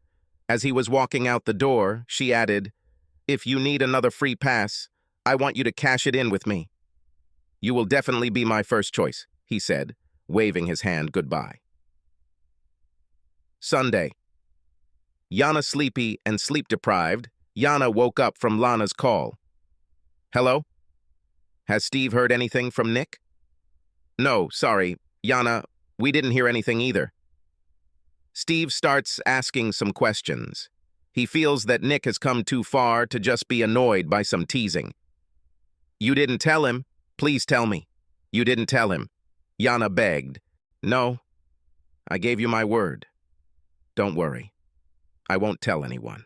As he was walking out the door, she added, If you need another free pass, I want you to cash it in with me. You will definitely be my first choice, he said, waving his hand goodbye. Sunday. Yana sleepy and sleep-deprived, Yana woke up from Lana's call. Hello? Has Steve heard anything from Nick? No, sorry, Yana, we didn't hear anything either. Steve starts asking some questions. He feels that Nick has come too far to just be annoyed by some teasing. You didn't tell him? Please tell me. You didn't tell him. Yana begged. No, I gave you my word. Don't worry. I won't tell anyone.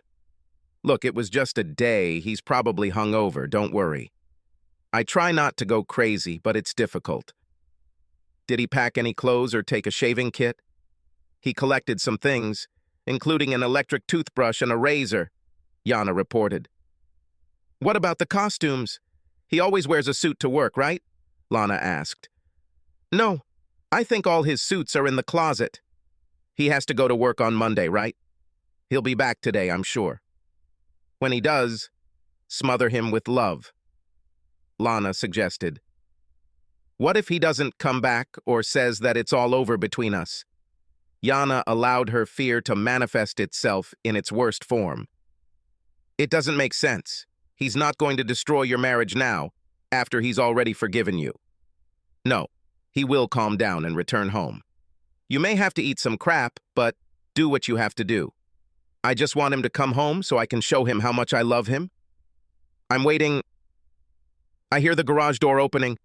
Look, it was just a day. He's probably hungover. Don't worry. I try not to go crazy, but it's difficult. Did he pack any clothes or take a shaving kit? He collected some things, including an electric toothbrush and a razor, Yana reported. What about the costumes? He always wears a suit to work, right? Lana asked. No, I think all his suits are in the closet. He has to go to work on Monday, right? He'll be back today, I'm sure. When he does, smother him with love, Lana suggested. What if he doesn't come back or says that it's all over between us? Yana allowed her fear to manifest itself in its worst form. It doesn't make sense. He's not going to destroy your marriage now, after he's already forgiven you. No, he will calm down and return home. You may have to eat some crap, but do what you have to do. I just want him to come home so I can show him how much I love him. I'm waiting. I hear the garage door opening.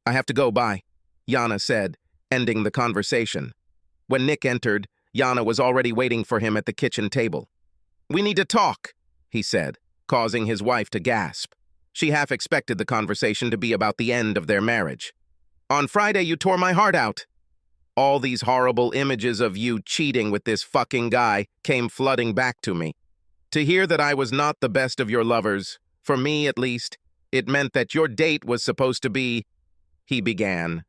I have to go, bye, Yana said, ending the conversation. When Nick entered, Yana was already waiting for him at the kitchen table. We need to talk, he said, causing his wife to gasp. She half expected the conversation to be about the end of their marriage. On Friday, you tore my heart out. All these horrible images of you cheating with this fucking guy came flooding back to me. To hear that I was not the best of your lovers, for me at least, it meant that your date was supposed to be, he began.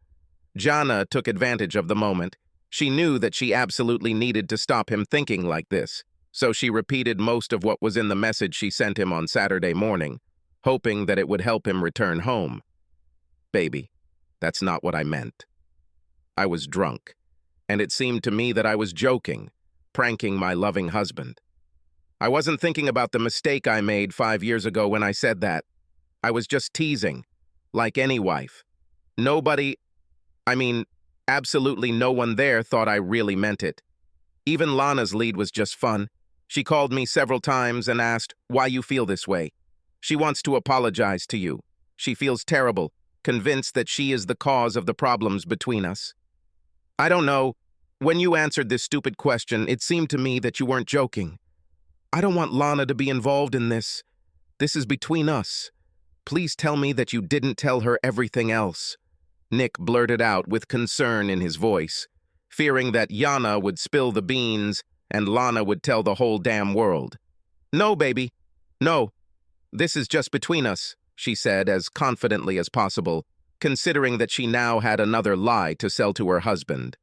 Jana took advantage of the moment. She knew that she absolutely needed to stop him thinking like this, so she repeated most of what was in the message she sent him on Saturday morning, hoping that it would help him return home. Baby, that's not what I meant. I was drunk, and it seemed to me that I was joking, pranking my loving husband. I wasn't thinking about the mistake I made 5 years ago when I said that. I was just teasing, like any wife. Absolutely no one there thought I really meant it. Even Lana's lead was just fun. She called me several times and asked why you feel this way. She wants to apologize to you. She feels terrible, convinced that she is the cause of the problems between us. I don't know. When you answered this stupid question, it seemed to me that you weren't joking. I don't want Lana to be involved in this. This is between us. Please tell me that you didn't tell her everything else. Nick blurted out with concern in his voice, fearing that Yana would spill the beans and Lana would tell the whole damn world. No, baby. No. This is just between us, she said as confidently as possible, considering that she now had another lie to sell to her husband.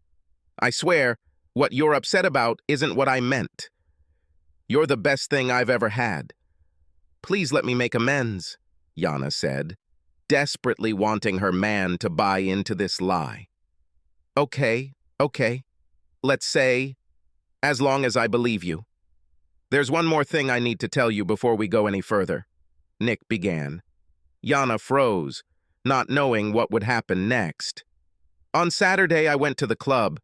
I swear, what you're upset about isn't what I meant. You're the best thing I've ever had. Please let me make amends, Yana said, desperately wanting her man to buy into this lie. Okay. Let's say, as long as I believe you. There's one more thing I need to tell you before we go any further, Nick began. Yana froze, not knowing what would happen next. On Saturday, I went to the club.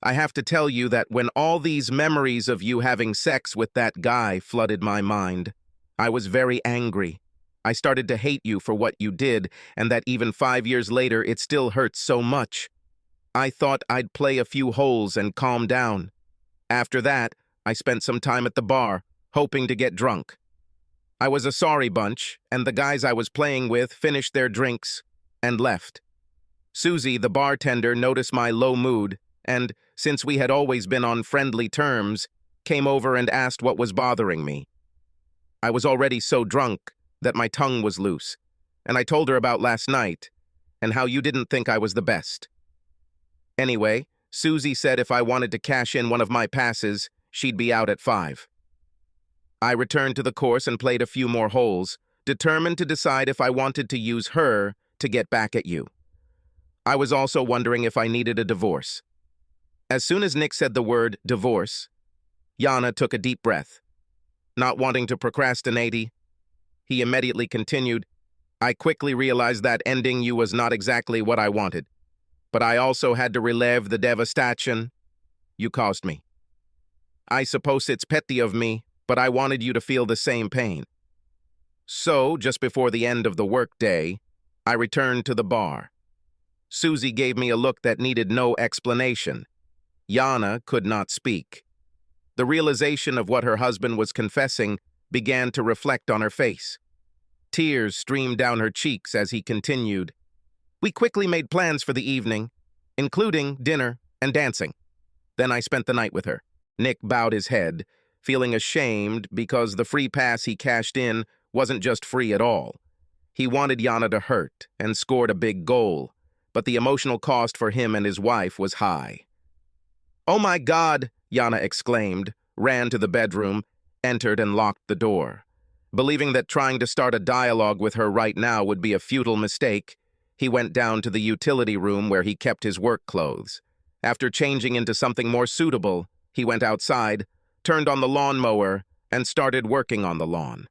I have to tell you that when all these memories of you having sex with that guy flooded my mind, I was very angry. I started to hate you for what you did, and that even 5 years later it still hurts so much. I thought I'd play a few holes and calm down. After that, I spent some time at the bar, hoping to get drunk. I was a sorry bunch, and the guys I was playing with finished their drinks and left. Susie, the bartender, noticed my low mood, and, since we had always been on friendly terms, came over and asked what was bothering me. I was already so drunk that my tongue was loose, and I told her about last night, and how you didn't think I was the best. Anyway, Susie said if I wanted to cash in one of my passes, she'd be out at 5. I returned to the course and played a few more holes, determined to decide if I wanted to use her to get back at you. I was also wondering if I needed a divorce. As soon as Nick said the word divorce, Yana took a deep breath. Not wanting to procrastinate, he immediately continued, I quickly realized that ending you was not exactly what I wanted, but I also had to relive the devastation you caused me. I suppose it's petty of me, but I wanted you to feel the same pain. So, just before the end of the workday, I returned to the bar. Susie gave me a look that needed no explanation. Yana could not speak. The realization of what her husband was confessing began to reflect on her face. Tears streamed down her cheeks as he continued. We quickly made plans for the evening, including dinner and dancing. Then I spent the night with her. Nick bowed his head, feeling ashamed because the free pass he cashed in wasn't just free at all. He wanted Yana to hurt and scored a big goal, but the emotional cost for him and his wife was high. Oh my God, Yana exclaimed, ran to the bedroom, entered and locked the door. Believing that trying to start a dialogue with her right now would be a futile mistake, he went down to the utility room where he kept his work clothes. After changing into something more suitable, he went outside, turned on the lawnmower, and started working on the lawn.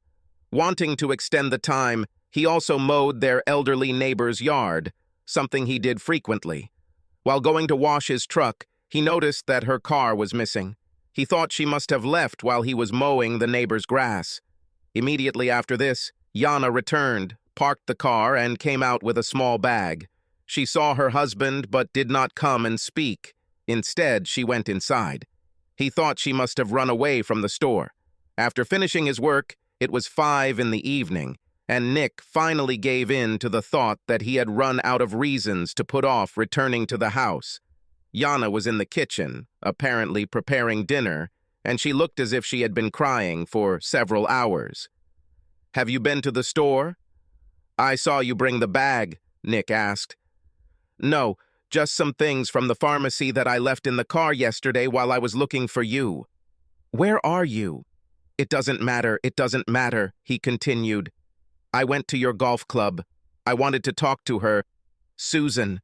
Wanting to extend the time, he also mowed their elderly neighbor's yard, something he did frequently. While going to wash his truck, he noticed that her car was missing. He thought she must have left while he was mowing the neighbor's grass. Immediately after this, Yana returned, parked the car, and came out with a small bag. She saw her husband but did not come and speak. Instead, she went inside. He thought she must have run away from the store. After finishing his work, it was 5 in the evening, and Nick finally gave in to the thought that he had run out of reasons to put off returning to the house. Yana was in the kitchen, apparently preparing dinner, and she looked as if she had been crying for several hours. "Have you been to the store?" "I saw you bring the bag," Nick asked. "No, just some things from the pharmacy that I left in the car yesterday while I was looking for you." "Where are you?" It doesn't matter," he continued. "I went to your golf club. I wanted to talk to her." "Susan,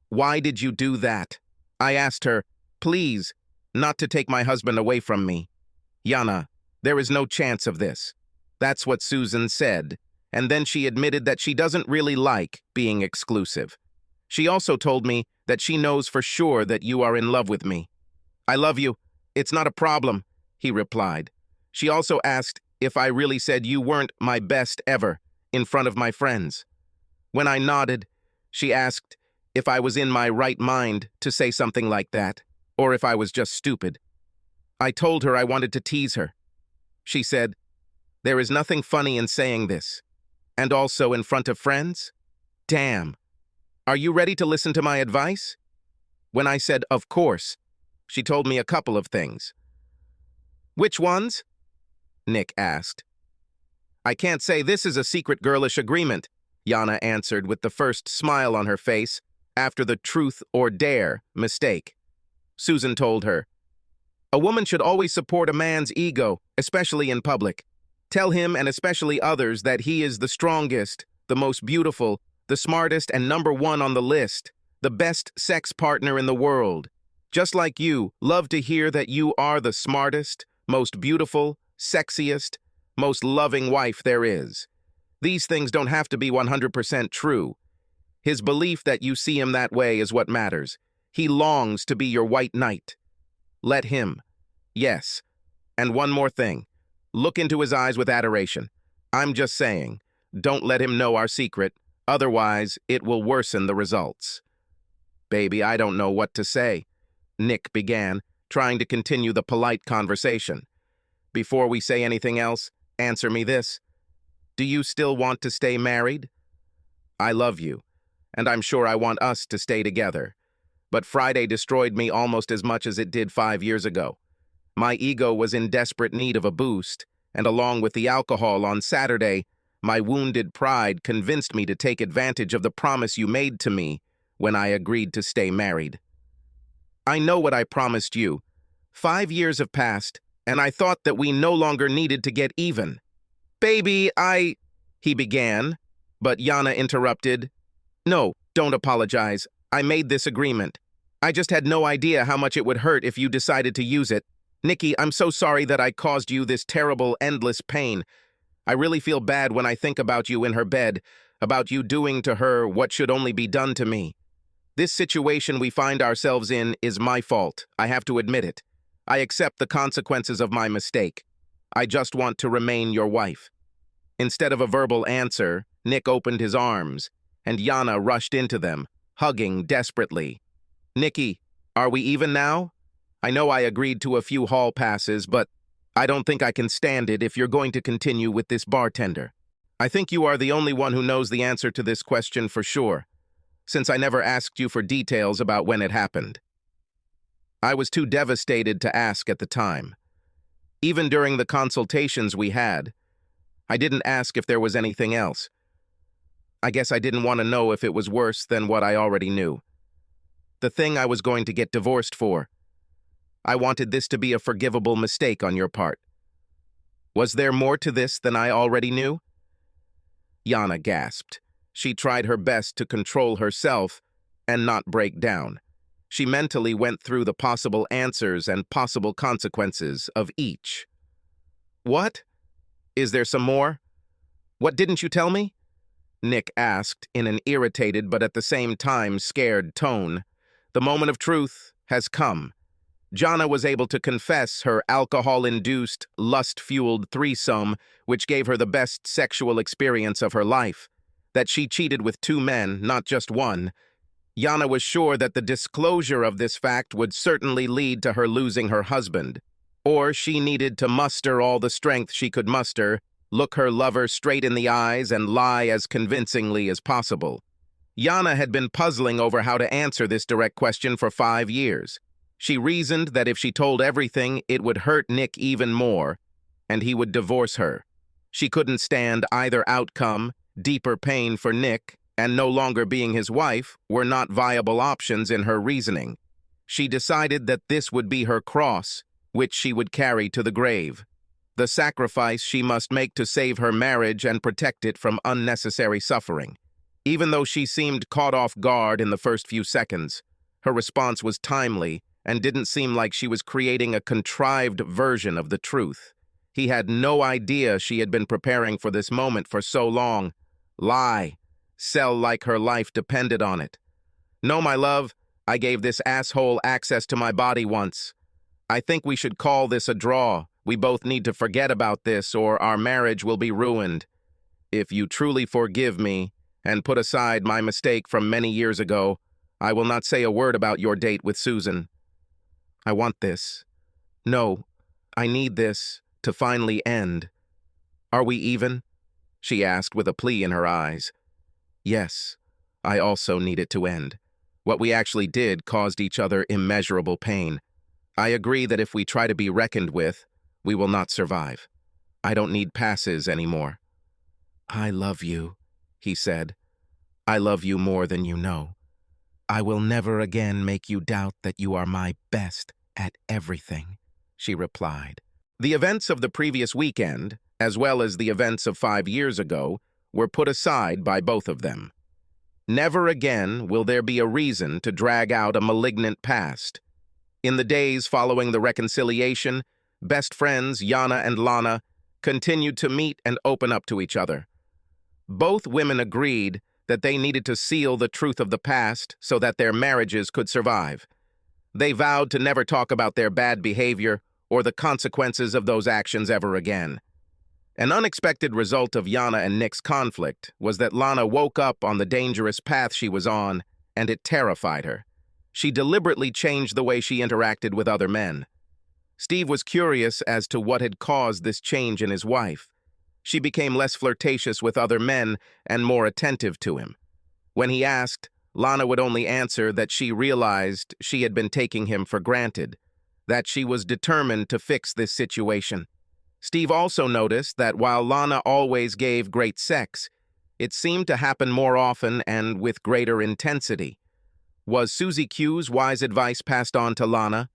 why did you do that?" I asked her, "Please, not to take my husband away from me." "Yana, there is no chance of this." That's what Susan said, and then she admitted that she doesn't really like being exclusive. She also told me that she knows for sure that you are in love with me. "I love you. It's not a problem," he replied. She also asked if I really said you weren't my best ever in front of my friends. When I nodded, she asked if I was in my right mind to say something like that, or if I was just stupid. I told her I wanted to tease her. She said, "There is nothing funny in saying this. And also in front of friends? Damn. Are you ready to listen to my advice?" When I said, "Of course," she told me a couple of things. "Which ones?" Nick asked. "I can't say this is a secret girlish agreement," Yana answered with the first smile on her face after the truth or dare mistake. Susan told her, "A woman should always support a man's ego, especially in public. Tell him and especially others that he is the strongest, the most beautiful, the smartest and #1 on the list, the best sex partner in the world. Just like you, love to hear that you are the smartest, most beautiful, sexiest, most loving wife there is. These things don't have to be 100% true. His belief that you see him that way is what matters. He longs to be your white knight. Let him. Yes. And one more thing. Look into his eyes with adoration. I'm just saying, don't let him know our secret, otherwise it will worsen the results." "Baby, I don't know what to say," Nick began, trying to continue the polite conversation. "Before we say anything else, answer me this. Do you still want to stay married? I love you, and I'm sure I want us to stay together. But Friday destroyed me almost as much as it did 5 years ago. My ego was in desperate need of a boost, and along with the alcohol on Saturday, my wounded pride convinced me to take advantage of the promise you made to me when I agreed to stay married. I know what I promised you. 5 years have passed, and I thought that we no longer needed to get even." "Baby, he began, but Yana interrupted. "No, don't apologize. I made this agreement. I just had no idea how much it would hurt if you decided to use it. Nikki, I'm so sorry that I caused you this terrible, endless pain. I really feel bad when I think about you in her bed, about you doing to her what should only be done to me. This situation we find ourselves in is my fault. I have to admit it. I accept the consequences of my mistake. I just want to remain your wife." Instead of a verbal answer, Nick opened his arms, and Yana rushed into them, hugging desperately. "Nikki, are we even now? I know I agreed to a few hall passes, but I don't think I can stand it if you're going to continue with this bartender. I think you are the only one who knows the answer to this question for sure, since I never asked you for details about when it happened." I was too devastated to ask at the time. Even during the consultations we had, I didn't ask if there was anything else. I guess I didn't want to know if it was worse than what I already knew. The thing I was going to get divorced for. I wanted this to be a forgivable mistake on your part. Was there more to this than I already knew? Yana gasped. She tried her best to control herself and not break down. She mentally went through the possible answers and possible consequences of each. "What? Is there some more? What didn't you tell me?" Nick asked in an irritated but at the same time scared tone. The moment of truth has come. Jana was able to confess her alcohol-induced, lust-fueled threesome, which gave her the best sexual experience of her life. That she cheated with 2 men, not just one, Yana was sure that the disclosure of this fact would certainly lead to her losing her husband, or she needed to muster all the strength she could muster, look her lover straight in the eyes, and lie as convincingly as possible. Yana had been puzzling over how to answer this direct question for 5 years. She reasoned that if she told everything, it would hurt Nick even more, and he would divorce her. She couldn't stand either outcome. Deeper pain for Nick and no longer being his wife were not viable options in her reasoning. She decided that this would be her cross, which she would carry to the grave. The sacrifice she must make to save her marriage and protect it from unnecessary suffering. Even though she seemed caught off guard in the first few seconds, her response was timely and didn't seem like she was creating a contrived version of the truth. He had no idea she had been preparing for this moment for so long. Lie. Sell like her life depended on it. No, my love, I gave this asshole access to my body once. I think we should call this a draw. We both need to forget about this or our marriage will be ruined. If you truly forgive me and put aside my mistake from many years ago, I will not say a word about your date with Susan. I want this. No, I need this to finally end. Are we even? She asked with a plea in her eyes. Yes, I also need it to end. What we actually did caused each other immeasurable pain. I agree that if we try to be reckoned with, we will not survive. I don't need passes anymore. I love you, he said. I love you more than you know. I will never again make you doubt that you are my best at everything, she replied. The events of the previous weekend, as well as the events of 5 years ago, were put aside by both of them. Never again will there be a reason to drag out a malignant past. In the days following the reconciliation, best friends Yana and Lana continued to meet and open up to each other. Both women agreed that they needed to seal the truth of the past so that their marriages could survive. They vowed to never talk about their bad behavior or the consequences of those actions ever again. An unexpected result of Yana and Nick's conflict was that Lana woke up on the dangerous path she was on, and it terrified her. She deliberately changed the way she interacted with other men. Steve was curious as to what had caused this change in his wife. She became less flirtatious with other men and more attentive to him. When he asked, Lana would only answer that she realized she had been taking him for granted, that she was determined to fix this situation. Steve also noticed that while Lana always gave great sex, it seemed to happen more often and with greater intensity. Was Susie Q's wise advice passed on to Lana?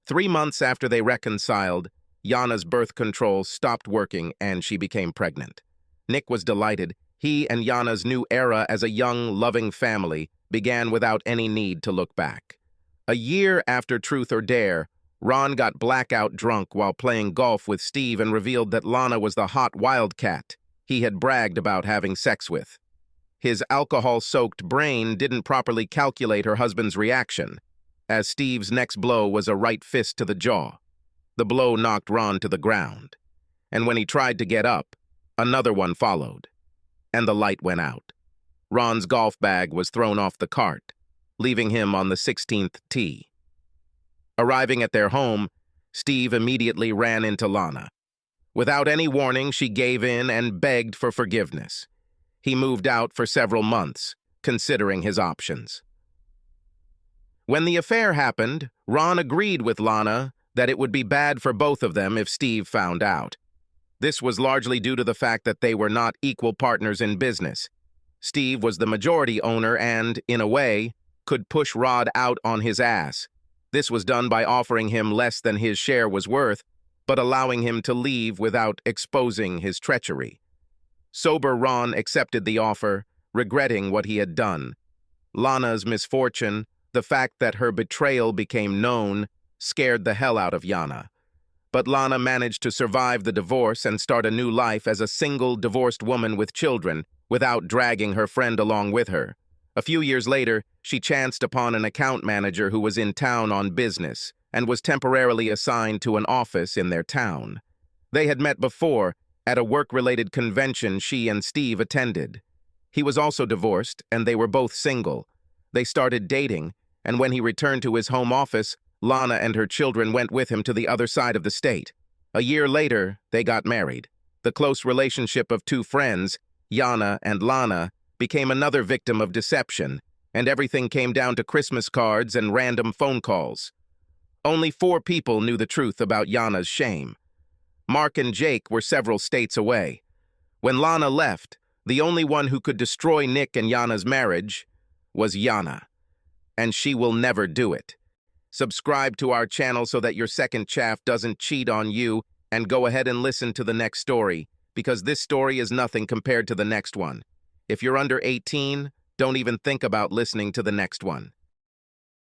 3 months after they reconciled, Yana's birth control stopped working and she became pregnant. Nick was delighted. He and Yana's new era as a young, loving family began without any need to look back. A year after Truth or Dare, Ron got blackout drunk while playing golf with Steve and revealed that Lana was the hot wildcat he had bragged about having sex with. His alcohol-soaked brain didn't properly calculate her husband's reaction, as Steve's next blow was a right fist to the jaw. The blow knocked Ron to the ground, and when he tried to get up, another one followed, and the light went out. Ron's golf bag was thrown off the cart, leaving him on the 16th tee. Arriving at their home, Steve immediately ran into Lana. Without any warning, she gave in and begged for forgiveness. He moved out for several months, considering his options. When the affair happened, Ron agreed with Lana that it would be bad for both of them if Steve found out. This was largely due to the fact that they were not equal partners in business. Steve was the majority owner and, in a way, could push Rod out on his ass. This was done by offering him less than his share was worth, but allowing him to leave without exposing his treachery. Sober Ron accepted the offer, regretting what he had done. Lana's misfortune, the fact that her betrayal became known, scared the hell out of Yana. But Lana managed to survive the divorce and start a new life as a single, divorced woman with children, without dragging her friend along with her. A few years later, she chanced upon an account manager who was in town on business and was temporarily assigned to an office in their town. They had met before at a work-related convention she and Steve attended. He was also divorced, and they were both single. They started dating, and when he returned to his home office, Lana and her children went with him to the other side of the state. A year later, they got married. The close relationship of two friends, Yana and Lana, became another victim of deception, and everything came down to Christmas cards and random phone calls. Only 4 people knew the truth about Yana's shame. Mark and Jake were several states away. When Lana left, the only one who could destroy Nick and Yana's marriage was Yana. And she will never do it. Subscribe to our channel so that your second chaff doesn't cheat on you, and go ahead and listen to the next story, because this story is nothing compared to the next one. If you're under 18, don't even think about listening to the next one.